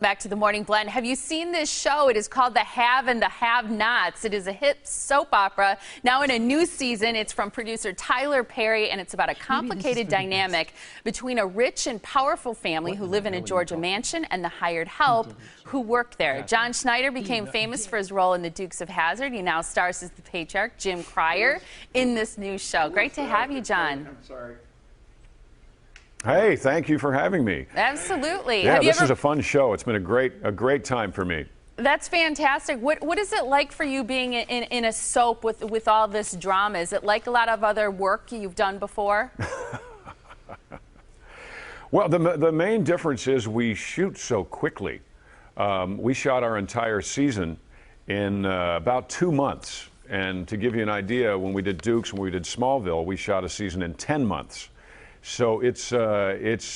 Back to the Morning Blend. Have you seen this show? It is called The Have and the Have-Nots. It is a hit soap opera. Now in a new season, it's from producer Tyler Perry, and it's about a complicated dynamic between a rich and powerful family who live in a Georgia mansion and the hired help who work there. John Schneider became famous for his role in the Dukes of Hazzard. He now stars as the patriarch, Jim Cryer, in this new show. Great to have you, John. I'm sorry. Hey, thank you for having me. Absolutely. Yeah, this is a fun show. It's been a great time for me. That's fantastic. What is it like for you being in a soap with all this drama? Is it like a lot of other work you've done before? Well, the main difference is we shoot so quickly. We shot our entire season in about 2 months. And to give you an idea, when we did Dukes, when we did Smallville, we shot a season in 10 months. So it's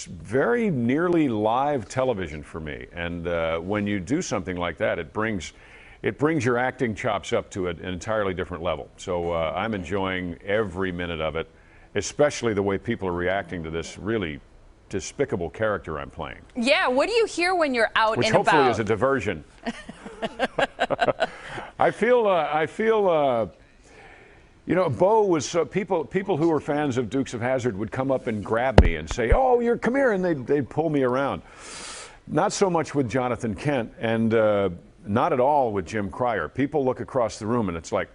very nearly live television for me, and when you do something like that, it brings your acting chops up to an entirely different level. So I'm enjoying every minute of it, especially the way people are reacting to this really despicable character I'm playing. Yeah, what do you hear when you're out and about? Which hopefully is a diversion. I feel. You know, Bo was people who were fans of Dukes of Hazzard would come up and grab me and say, "Oh, come here," and they'd pull me around. Not so much with Jonathan Kent, and not at all with Jim Cryer. People look across the room and it's like,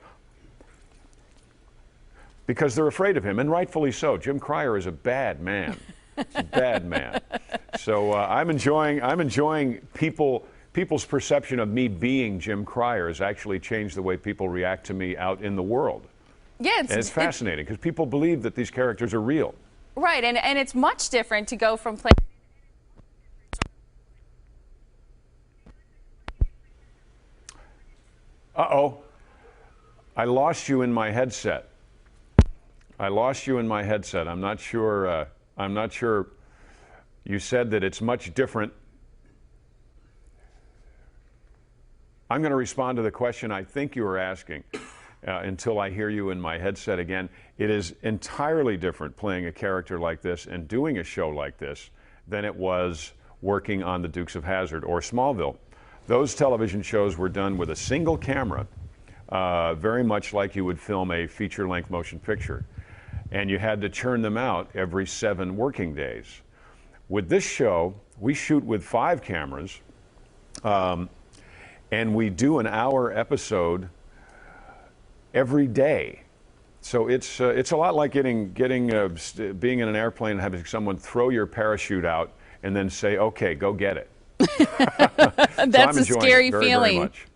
because they're afraid of him, and rightfully so. Jim Cryer is a bad man. A bad man. So I'm enjoying people's perception of me being Jim Cryer has actually changed the way people react to me out in the world. Yeah, it's fascinating because people believe that these characters are real. Right, and it's much different to go from playing. Uh-oh. I lost you in my headset. I lost you in my headset. I'm not sure. You said that it's much different. I'm going to respond to the question I think you were asking. Until I hear you in my headset again. It is entirely different playing a character like this and doing a show like this than it was working on the Dukes of Hazzard or Smallville. Those television shows were done with a single camera, very much like you would film a feature-length motion picture. And you had to churn them out every 7 working days. With this show, we shoot with 5 cameras, and we do an hour episode every day. So it's a lot like being in an airplane and having someone throw your parachute out and then say, "Okay, go get it." That's a scary feeling. Very much.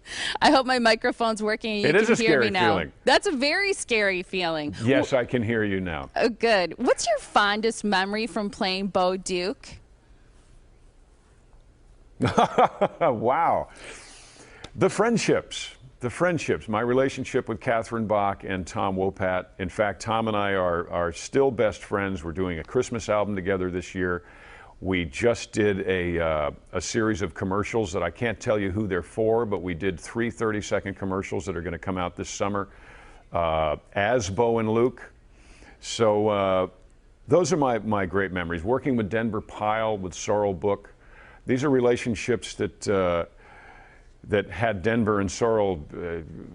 I hope my microphone's working and you can hear me now. Feeling. That's a very scary feeling. Yes, I can hear you now. Oh, good. What's your fondest memory from playing Bo Duke? Wow. The friendships. My relationship with Catherine Bach and Tom Wopat. In fact, Tom and I are still best friends. We're doing a Christmas album together this year. We just did a series of commercials that I can't tell you who they're for, but we did 3 30-second commercials that are going to come out this summer as Bo and Luke. So those are my great memories. Working with Denver Pyle, with Sorrel Book. These are relationships that had Denver and Sorrel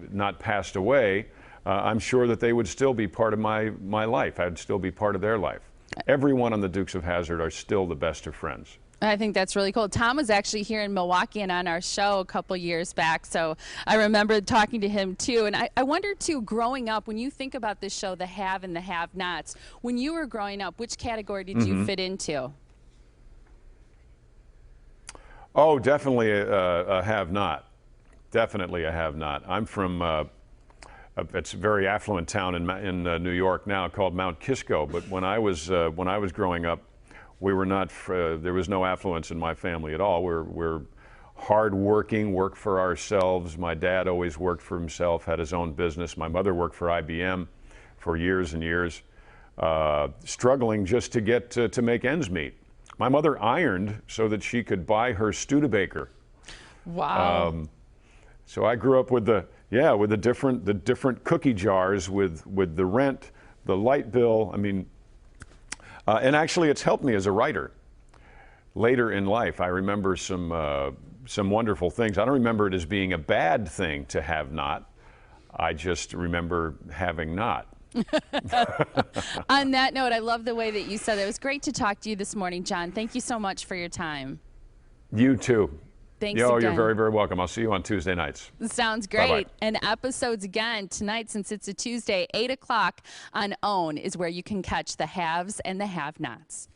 not passed away, I'm sure that they would still be part of my life. I'd still be part of their life. Everyone on the Dukes of Hazzard are still the best of friends. I think that's really cool. Tom was actually here in Milwaukee and on our show a couple years back, so I remember talking to him too. And I wonder too, growing up, when you think about this show, The Have and the Have-Nots, when you were growing up, which category did you fit into? Oh, definitely a have-not. Definitely a have-not. I'm from it's a very affluent town in New York now called Mount Kisco. But when I was growing up, we were not. There was no affluence in my family at all. We're hard-working, work for ourselves. My dad always worked for himself, had his own business. My mother worked for IBM for years and years, struggling just to get to make ends meet. My mother ironed so that she could buy her Studebaker. Wow. So I grew up with the different cookie jars with the rent, the light bill. I mean, and actually it's helped me as a writer. later in life, I remember some wonderful things. I don't remember it as being a bad thing to have not. I just remember having not. On that note, I love the way that you said it. It was great to talk to you this morning, John. Thank you so much for your time. You too. Thanks Yo, again. you're very, very welcome. I'll see you on Tuesday nights. Sounds great. Bye-bye. And episodes again tonight, since it's a Tuesday, 8 o'clock on OWN is where you can catch the haves and the have-nots.